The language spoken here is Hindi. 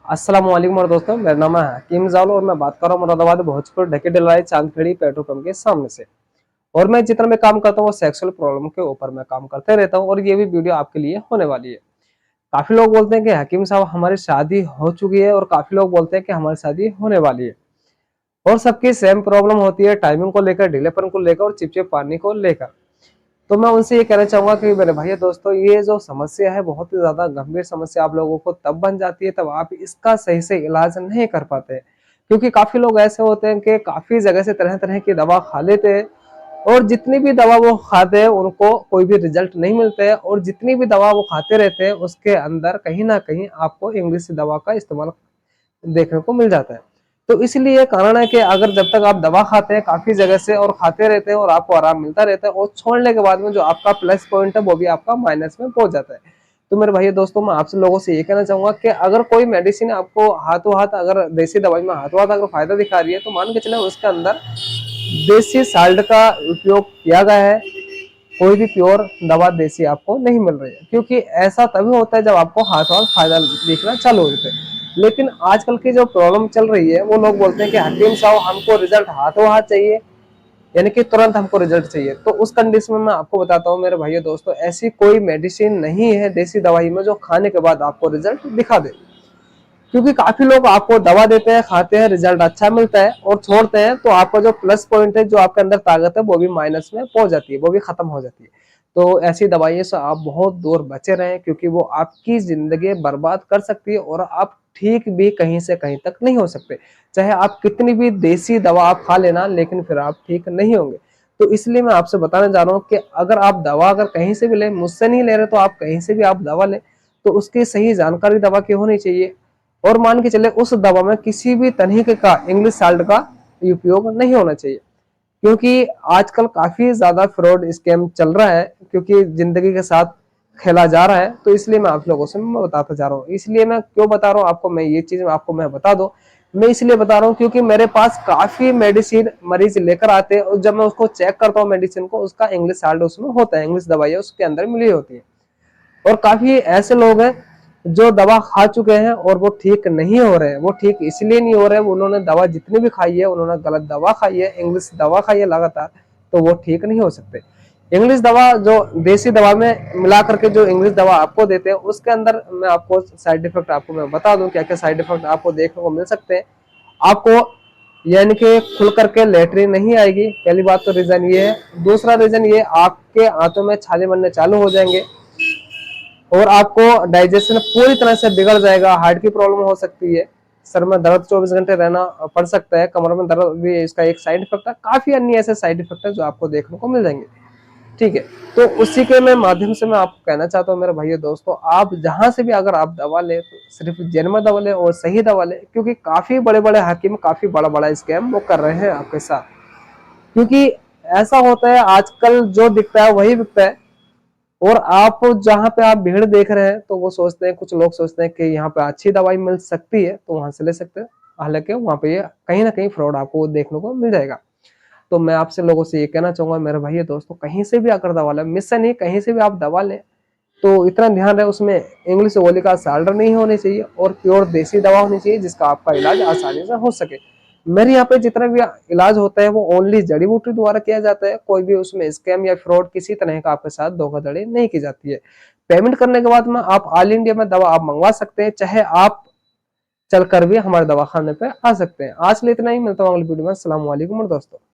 अस्सलामुअलैकुम और दोस्तों, मेरा नाम है हकीम जालो और मैं बात कर रहा हूँ मुरादाबाद भोजपुर ढके डलाई चांदखेड़ी पेट्रोल पंप के सामने से। और मैं जितना मैं काम करता हूँ वो सेक्सुअल प्रॉब्लम के ऊपर मैं काम करते रहता हूँ और ये भी वीडियो आपके लिए होने वाली है। काफी लोग बोलते हैं कि हकीम साहब हमारी शादी हो चुकी है और काफी लोग बोलते हैं कि हमारी शादी होने वाली है और सबकी सेम प्रॉब्लम होती है, टाइमिंग को लेकर, ढीलेपन को लेकर और चिपचिप पानी को लेकर। तो मैं उनसे ये कहना चाहूंगा कि मेरे भाई दोस्तों, ये जो समस्या है बहुत ही ज्यादा गंभीर समस्या आप लोगों को तब बन जाती है तब आप इसका सही से इलाज नहीं कर पाते हैं। क्योंकि काफी लोग ऐसे होते हैं कि काफी जगह से तरह तरह की दवा खा लेते हैं और जितनी भी दवा वो खाते हैं उनको कोई भी रिजल्ट नहीं मिलते है और जितनी भी दवा वो खाते रहते हैं उसके अंदर कहीं ना कहीं आपको इंग्लिश दवा का इस्तेमाल देखने को मिल जाता है। तो इसलिए कारण है कि अगर जब तक आप दवा खाते हैं काफी जगह से और खाते रहते हैं और आपको आराम मिलता रहता है और छोड़ने के बाद में जो आपका प्लस पॉइंट है वो भी आपका माइनस में पहुंच जाता है। तो मेरे भाई दोस्तों, मैं आपसे लोगों से ये कहना चाहूंगा कि अगर कोई मेडिसिन आपको हाथों हाथ, अगर देसी दवाई में हाथों हाथ अगर फायदा दिखा रही है तो मान के चले उसके अंदर देसी साल्ट का उपयोग किया गया है। कोई भी प्योर दवा देसी आपको नहीं मिल रही है, क्योंकि ऐसा तभी होता है जब आपको हाथों हाथ फायदा दिखना चालू हो जाता है। लेकिन आजकल की जो प्रॉब्लम चल रही है वो लोग बोलते हैं कि हकीम साहब हमको रिजल्ट हाथों हाथ चाहिए, यानी कि तुरंत हमको रिजल्ट चाहिए। तो उस कंडीशन में मैं आपको बताता हूँ मेरे भाइयों दोस्तों, ऐसी कोई मेडिसिन नहीं है देसी दवाई में जो खाने के बाद आपको रिजल्ट दिखा दे। क्योंकि काफी लोग आपको दवा देते हैं, खाते हैं, रिजल्ट अच्छा मिलता है और छोड़ते हैं तो आपका जो प्लस पॉइंट है, जो आपके अंदर ताकत है, वो भी माइनस में पहुंच जाती है, वो भी खत्म हो जाती है। तो ऐसी दवाइयों से आप बहुत दूर बचे रहें, क्योंकि वो आपकी जिंदगी बर्बाद कर सकती है और आप ठीक भी कहीं से कहीं तक नहीं हो सकते। चाहे आप कितनी भी देसी दवा आप खा लेना, लेकिन फिर आप ठीक नहीं होंगे। तो इसलिए मैं आपसे बताना चाह रहा हूँ कि अगर आप दवा अगर कहीं से भी लें, मुझसे नहीं ले रहे तो आप कहीं से भी आप दवा लें, तो उसकी सही जानकारी दवा की होनी चाहिए। और मान के चले उस दवा में किसी भी तरीके का इंग्लिश साल्ट का उपयोग नहीं होना चाहिए, क्योंकि आजकल काफी ज्यादा फ्रॉड स्कैम चल रहा है, क्योंकि जिंदगी के साथ खेला जा रहा है। तो इसलिए मैं आप लोगों से मैं बताता जा रहा हूँ। इसलिए मैं क्यों बता रहा हूँ आपको, मैं ये चीज आपको मैं बता दूं, मैं इसलिए बता रहा हूँ क्योंकि मेरे पास काफी मेडिसिन मरीज लेकर आते हैं और जब मैं उसको चेक करता हूँ मेडिसिन को, उसका इंग्लिश साल्ट उसमें होता है, इंग्लिश दवाइयाँ उसके अंदर मिली होती है। और काफी ऐसे लोग हैं जो दवा खा चुके हैं और वो ठीक नहीं हो रहे हैं। वो ठीक इसलिए नहीं हो रहे हैं, उन्होंने दवा जितनी भी खाई है उन्होंने गलत दवा खाई है, इंग्लिश दवा खाई है लगातार, तो वो ठीक नहीं हो सकते। इंग्लिश दवा जो देसी दवा में मिला करके जो इंग्लिश दवा आपको देते हैं उसके अंदर मैं आपको साइड इफेक्ट आपको मैं बता दूं क्या क्या साइड इफेक्ट आपको देखने को मिल सकते हैं। आपको यानी कि खुल करके लेटरिन नहीं आएगी, पहली बात तो रीजन ये है। दूसरा रीजन ये, आपके आंतों में छाले बनने चालू हो जाएंगे और आपको डाइजेशन पूरी तरह से बिगड़ जाएगा, हार्ट की प्रॉब्लम हो सकती है, सर में दर्द 24 घंटे रहना पड़ सकता है, कमर में दर्द भी इसका एक साइड इफेक्ट है। काफी अन्य ऐसे साइड इफेक्ट है जो आपको देखने को मिल जाएंगे। ठीक है, तो उसी के मैं माध्यम से मैं आपको कहना चाहता हूँ मेरे भाइयों दोस्तों, आप जहां से भी अगर आप दवा ले तो सिर्फ जेनरमा दवा ले और सही दवा ले, क्योंकि काफी बड़े बड़े हकीम काफी बड़ा बड़ा स्कैम वो कर रहे हैं आपके साथ। क्योंकि ऐसा होता है आजकल जो दिखता है वही बिकता है। और आप जहाँ पे आप भीड़ देख रहे हैं तो वो सोचते हैं, कुछ लोग सोचते हैं कि यहाँ पे अच्छी दवाई मिल सकती है तो वहां से ले सकते हैं, हालांकि वहां पे ये कहीं ना कहीं फ्रॉड आपको देखने को मिल जाएगा। तो मैं आपसे लोगों से ये कहना चाहूंगा मेरे भाई दोस्तों, कहीं से भी अगर दवा लें, मिशन ही कहीं से भी आप दवा लें तो इतना ध्यान रहे उसमें इंग्लिश गोली का साल्ट नहीं होनी चाहिए और प्योर देसी दवा होनी चाहिए जिसका आपका इलाज आसानी से हो सके। मेरे यहाँ पे जितना भी इलाज होता है वो ओनली जड़ी बूटी द्वारा किया जाता है, कोई भी उसमें स्कैम या फ्रॉड किसी तरह का आपके साथ धोखाधड़ी नहीं की जाती है। पेमेंट करने के बाद में आप ऑल इंडिया में दवा आप मंगवा सकते हैं, चाहे आप चलकर भी हमारे दवाखाने पे आ सकते हैं। आज के लिए इतना ही, मिलता हूँ अगली वीडियो में। अस्सलाम वालेकुम दोस्तों।